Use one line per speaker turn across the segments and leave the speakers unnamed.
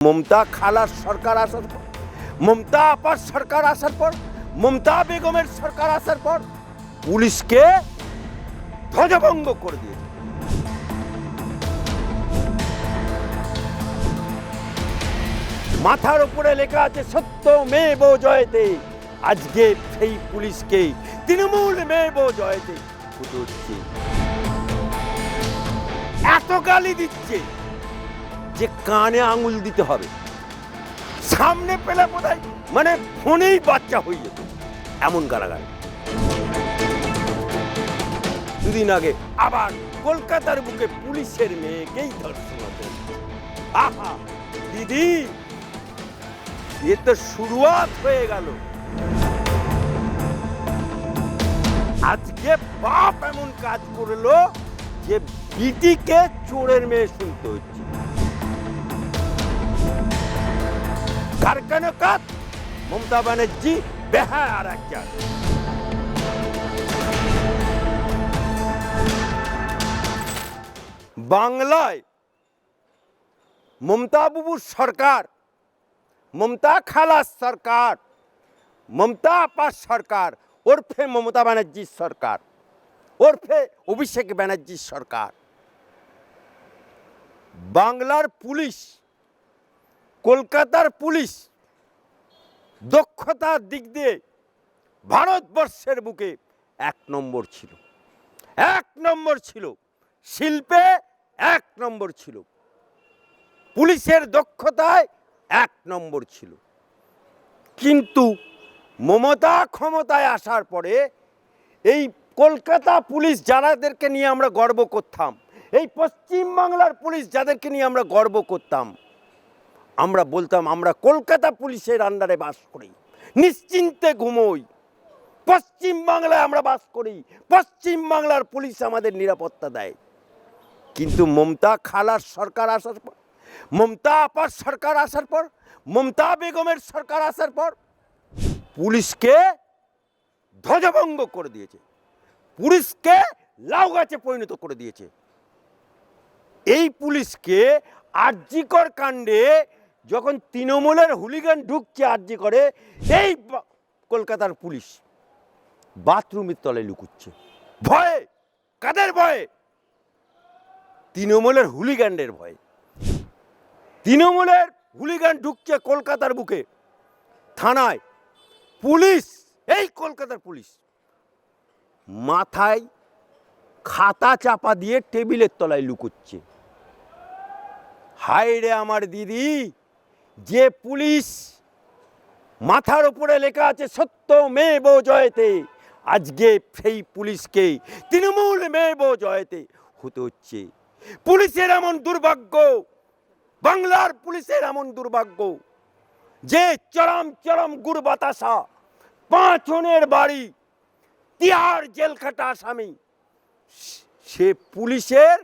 মমতা খালার সরকার আসার পর, মমতা আপার সরকার আসার পর, মমতা বেগমের সরকার আসার পর পুলিশকে ধ্বজভঙ্গ করে দিয়েছে। মাথার উপরে লেখা আছে সত্যমেব জয়তে। আজকে সেই পুলিশকে তৃণমূলমেব জয়তে হচ্ছে। এত গালি দিচ্ছে যে কানে আঙুল দিতে হবে। সামনে পেলে বোধহয় মানে ফোনেই বাচ্চা হয়ে যেত, এমন গালাগালি। দুদিন আগে আবার কলকাতার বুকে পুলিশের মেয়েকেই ধর্ষণ হতো। আহা দিদি, এ তো শুরুয়াত হয়ে গেল। আজকে বাপ এমন কাজ করলো যে বিটিকে চোরের মেয়ে শুনতে হচ্ছে। কারখানা কাজ মমতা ব্যানার্জি বেহায় আর একজন। বাংলায় মমতা বাবুর সরকার, মমতা খালাস সরকার, মমতা আপার সরকার ওরফে মমতা ব্যানার্জির সরকার, ওরফে অভিষেক ব্যানার্জির সরকার। বাংলার পুলিশ, কলকাতার পুলিশ দক্ষতার দিক দিয়ে ভারতবর্ষের বুকে এক নম্বর ছিল, এক নম্বর ছিল। শিল্পে এক নম্বর ছিল, পুলিশের দক্ষতায় এক নম্বর ছিল। কিন্তু মমতা ক্ষমতায় আসার পরে এই কলকাতা পুলিশ যাদেরকে নিয়ে আমরা গর্ব করতাম, এই পশ্চিমবাংলার পুলিশ যাদেরকে নিয়ে আমরা গর্ব করতাম, আমরা বলতাম আমরা কলকাতা পুলিশের আন্ডারে বাস করি, নিশ্চিন্তে ঘুমোই, পশ্চিমবাংলায় আমরা বাস করি, পশ্চিমবাংলার পুলিশ আমাদের নিরাপত্তা দেয়। কিন্তু মমতা খালার সরকার আসার পর, মমতা আপার সরকার আসার পর, মমতা বেগমের সরকার আসার পর পুলিশকে ধ্বজভঙ্গ করে দিয়েছে, পুলিশকে লাউ গাছে পরিণত করে দিয়েছে। এই পুলিশকে আরজিকর কাণ্ডে যখন তৃণমূলের হুলিগান ঢুকছে আরজি করে, এই কলকাতার পুলিশ বাথরুমের তলায় লুকুচ্ছে ভয়ে। কাদের ভয়ে? তৃণমূলের হুলিগানদের ভয়ে। তৃণমূলের হুলিগান ঢুকছে কলকাতার বুকে থানায়, পুলিশ, এই কলকাতার পুলিশ মাথায় খাতা চাপা দিয়ে টেবিলের তলায় লুকোচ্ছে। হায় রে আমার দিদি, যে পুলিশ মাথার উপরে লেখা আছে সত্যমেব জয়তে, আজকে সেই পুলিশকে তৃণমূলমেব জয়তে হতে হচ্ছে। পুলিশের এমন দুর্ভাগ্য, বাংলার পুলিশের এমন দুর্ভাগ্য যে চরম চরম গুড় বাতাসা, 5 জনের বাড়ি, তিহার জেল খাটা আসামি, সে পুলিশের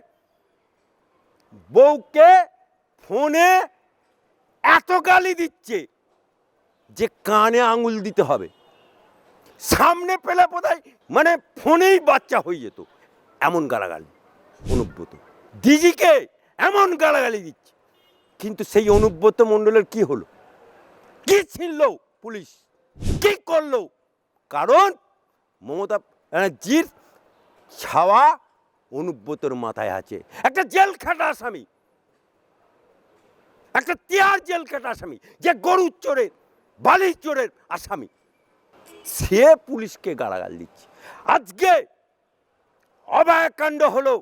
বউকে ফোনে এত গালি দিচ্ছে যে কানে আঙুল দিতে হবে। সামনে পেলে বোধহয় মানে ফোনেই বাচ্চা হয়ে যেত, এমন গালাগালি। অনুব্রত ডিজিকে এমন গালাগালি দিচ্ছে। কিন্তু সেই অনুব্রত মণ্ডলের কি হলো? কি ছিল পুলিশ? কি করলো? কারণ মমতা ব্যানার্জির ছাওয়া অনুব্রতর মাথায় আছে। একটা জেল খাটা আসামি, একটা তিহার জেল খাটা আসামি, যে গরু চোরের, বালি চোরের আসামি, সে পুলিশকে গালাগাল দিচ্ছে। আজকে অভয় কাণ্ড হলো,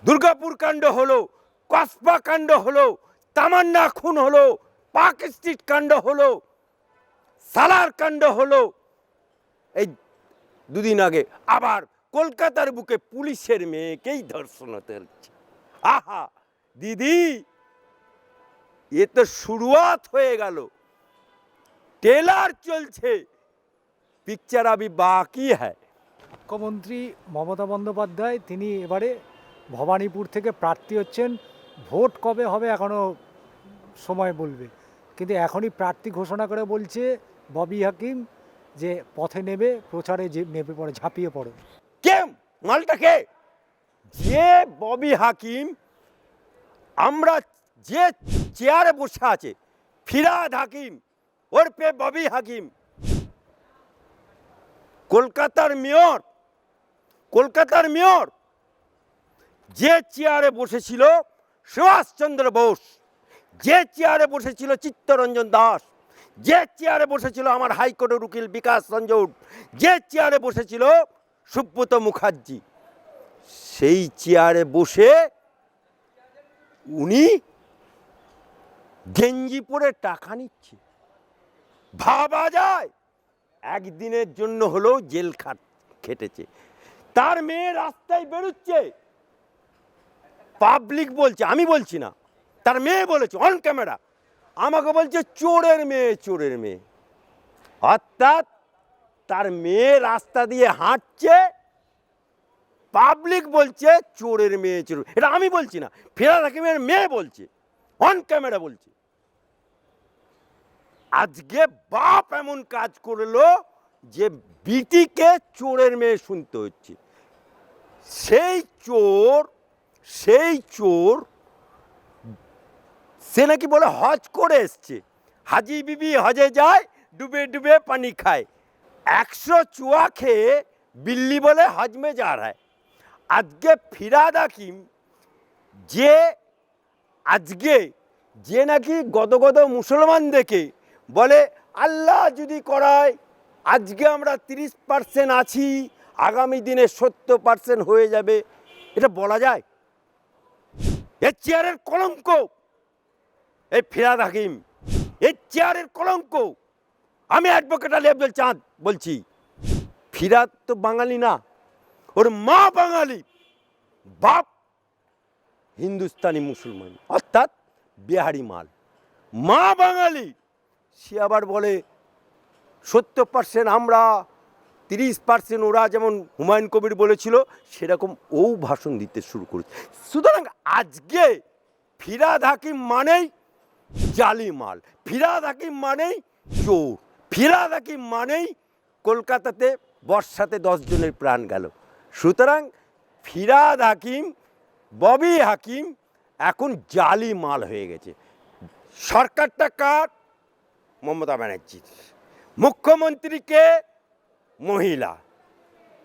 দুর্গাপুর কাণ্ড হলো, কসবা কাণ্ড হলো, তামান্না খুন হলো, পার্ক স্ট্রিট কাণ্ড হলো, সালার কাণ্ড হলো, এই দুদিন আগে আবার কলকাতার বুকে পুলিশের মেয়েকেই ধর্ষণ হতে হচ্ছে। আহা দিদি, এ তো শুরুয়াত হয়ে গেল, ট্রেলার চলছে, পিকচার আবি বাকি হ্যায়।
মুখ্যমন্ত্রী মমতা বন্দ্যোপাধ্যায় তিনি এবারে ভবানীপুর থেকে প্রার্থী হচ্ছেন। ভোট কবে হবে এখনও সময় বলবে, কিন্তু এখনই প্রার্থী ঘোষণা করে বলছে ববি হাকিম যে পথে নেবে, প্রচারে যে নেমে পড়ে, ঝাঁপিয়ে পড়ে।
কে মালটাকে? যে ববি হাকিম, আমরা যে চেয়ারে বসে আছে ফিরহাদ হাকিম ওরফে ববি হাকিম, কলকাতার মেয়র যে চেয়ারে বসেছিল সুভাষচন্দ্র বোস, যে চেয়ারে বসেছিল চিত্তরঞ্জন দাস, যে চেয়ারে বসেছিল আমার হাইকোর্টের উকিল বিকাশ রঞ্জন, যে চেয়ারে বসেছিল সুব্রত মুখার্জি, সেই চেয়ারে বসে উনি গেঞ্জি পরে টাকা নিচ্ছে। ভাবা যায় একদিনের জন্য হলেও জেল খেটেছে। তার মেয়ে রাস্তায় বেরোচ্ছে, পাবলিক বলছে, আমি বলছি না, তার মেয়ে বলেছে অন ক্যামেরা, আমাকে বলছে চোরের মেয়ে। অর্থাৎ তার মেয়ে রাস্তা দিয়ে হাঁটছে, পাবলিক বলছে চোরের মেয়ে। এটা আমি বলছি না, ফিরহাদ হাকিমের মেয়ে বলছে, অন ক্যামেরা বলছে। আজকে বাপ এমন কাজ করলো যে বিটিকে চোরের মেয়ে শুনতে হচ্ছে। সেই চোর সে নাকি বলে হজ করে এসছে, হাজি বিবি হজে যায়, ডুবে ডুবে পানি খায়। 100 চুয়া খেয়ে বিল্লি বলে হজ মে যা রহা হ্যায়। আজকে ফিরহাদ হাকিম যে নাকি গদগদ মুসলমান দেখে বলে আল্লাহ যদি করায় আজকে আমরা 30% আছি, আগামী দিনে 70% হয়ে যাবে, এটা বলা যায়? এর চেয়ারের কলঙ্ক এই ফিরহাদ হাকিম, এই চেয়ারের কলঙ্ক। আমি অ্যাডভোকেট আলী আব্দুল চাঁদ বলছি, ফিরহাদ তো বাঙালি না, ওর মা বাঙালি, বাপ হিন্দুস্তানি মুসলমান, অর্থাৎ বিহারি মাল। মা বাঙালি, সে আবার বলে 70% আমরা, 30% ওরা, যেমন হুমায়ুন কবির বলেছিল সেরকম ও ভাষণ দিতে শুরু করেছে। সুতরাং আজকে ফিরহাদ হাকিম মানেই জালি মাল, ফিরহাদ হাকিম মানেই চোর, ফিরহাদ হাকিম মানেই কলকাতাতে বর্ষাতে 10 জনের প্রাণ গেল। সুতরাং ফিরহাদ হাকিম, ববি হাকিম এখন জালি মাল হয়ে গেছে। সরকারটা কার? মমতা ব্যানার্জির। মুখ্যমন্ত্রীকে মহিলা,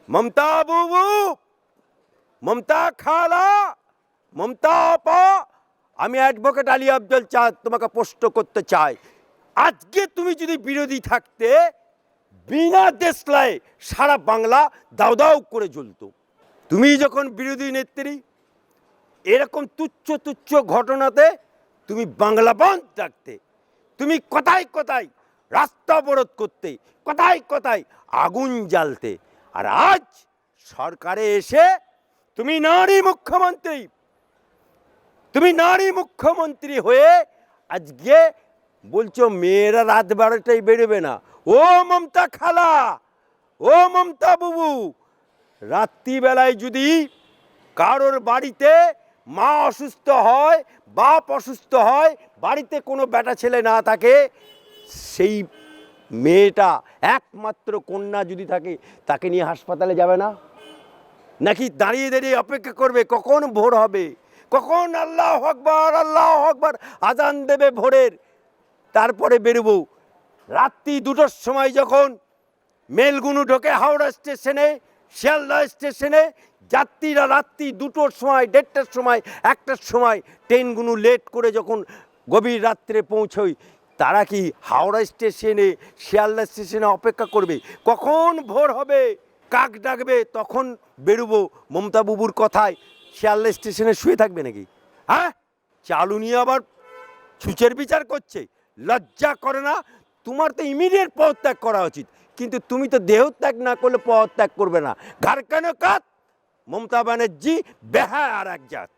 মমতা বুবু, মমতা খালা, মমতা আপা। আমি অ্যাডভোকেট আলী আব্দুল চাঁদ তোমাকে প্রশ্ন করতে চাই, আজকে তুমি যদি বিরোধী থাকতে, বিনা দেশলায় সারা বাংলা দাউ দাউ করে জ্বলতো। তুমি যখন বিরোধী নেত্রী, এরকম তুচ্ছ ঘটনাতে তুমি বাংলা বন্ধ রাখতে, তুমি কথায় কথায় রাস্তা অবরোধ করতে, কথায় আগুন জ্বালতে। আর আজ সরকারে এসে তুমি নারী মুখ্যমন্ত্রী হয়ে আজকে বলছো মেয়েরা রাত 12টায় বেরোবে না। ও মমতা খালা, ও মমতা বুবু, রাত্রিবেলায় যদি কারোর বাড়িতে মা অসুস্থ হয়, বাপ অসুস্থ হয়, বাড়িতে কোনো বেটা ছেলে না থাকে, সেই মেয়েটা একমাত্র কন্যা যদি থাকে, তাকে নিয়ে হাসপাতালে যাবে না? নাকি দাঁড়িয়ে দাঁড়িয়ে অপেক্ষা করবে কখন ভোর হবে, কখন আল্লাহু আকবার আজান দেবে ভোরের, তারপরে বেরোবো? রাত্রি 2টোর সময় যখন মেলগুলো ঢোকে হাওড়া স্টেশনে, শিয়ালদা স্টেশনে, যাত্রীরা রাত্রি 2টোর সময়, 1:30টার সময়, 1টার সময় ট্রেনগুলো লেট করে যখন গভীর রাত্রে পৌঁছয়, তারা কি হাওড়া স্টেশনে, শিয়ালদা স্টেশনে অপেক্ষা করবে কখন ভোর হবে, কাক ডাকবে তখন বেরোবো? মমতা বুবুর কথায় শিয়ালদা স্টেশনে শুয়ে থাকবে নাকি? হ্যাঁ, চালু নিয়ে আবার ছুঁচের বিচার করছে, লজ্জা করে না? তোমার তো ইমিডিয়েট পদত্যাগ করা উচিত, কিন্তু তুমি তো দেহত্যাগ না করলে পদত্যাগ করবে না। ঘর কেন কাত? মমতা ব্যানার্জি বেহায়া আর এক জাত।